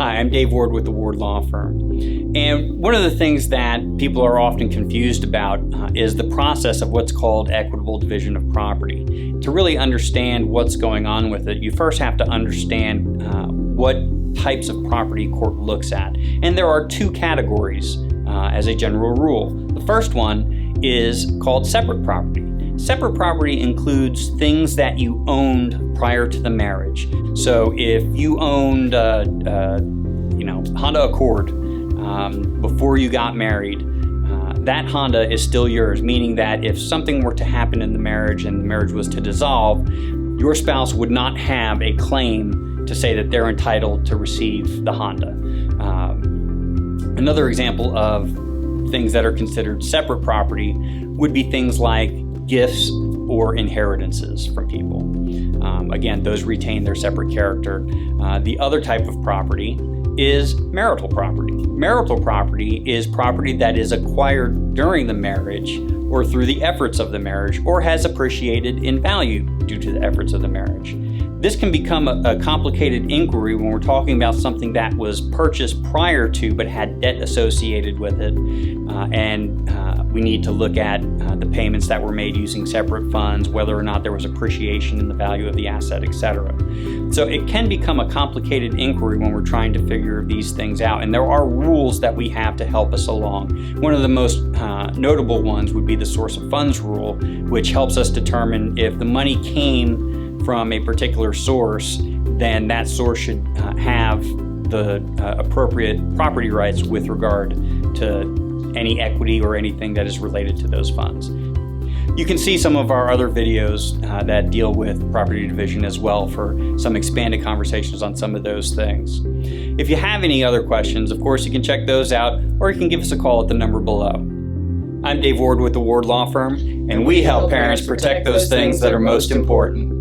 Hi, I'm Dave Ward with the Ward Law Firm. And one of the things that people are often confused about is the process of what's called equitable division of property. To really understand what's going on with it, you first have to understand what types of property court looks at. And there are two categories as a general rule. The first one is called separate property. Separate property includes things that you owned prior to the marriage. So if you owned Honda Accord before you got married, that Honda is still yours, meaning that if something were to happen in the marriage and the marriage was to dissolve, your spouse would not have a claim to say that they're entitled to receive the Honda. Another example of things that are considered separate property would be things like gifts or inheritances from people. Again, those retain their separate character. The other type of property is marital property. Marital property is property that is acquired during the marriage or through the efforts of the marriage or has appreciated in value due to the efforts of the marriage. This can become a complicated inquiry when we're talking about something that was purchased prior to but had debt associated with it, and we need to look at the payments that were made using separate funds, whether or not there was appreciation in the value of the asset, etc. So it can become a complicated inquiry when we're trying to figure these things out, and there are rules that we have to help us along. One of the most notable ones would be the source of funds rule, which helps us determine if the money came from a particular source, then that source should have the appropriate property rights with regard to any equity or anything that is related to those funds. You can see some of our other videos that deal with property division as well for some expanded conversations on some of those things. If you have any other questions, of course, you can check those out, or you can give us a call at the number below. I'm Dave Ward with the Ward Law Firm, and we help parents protect those things that are most important.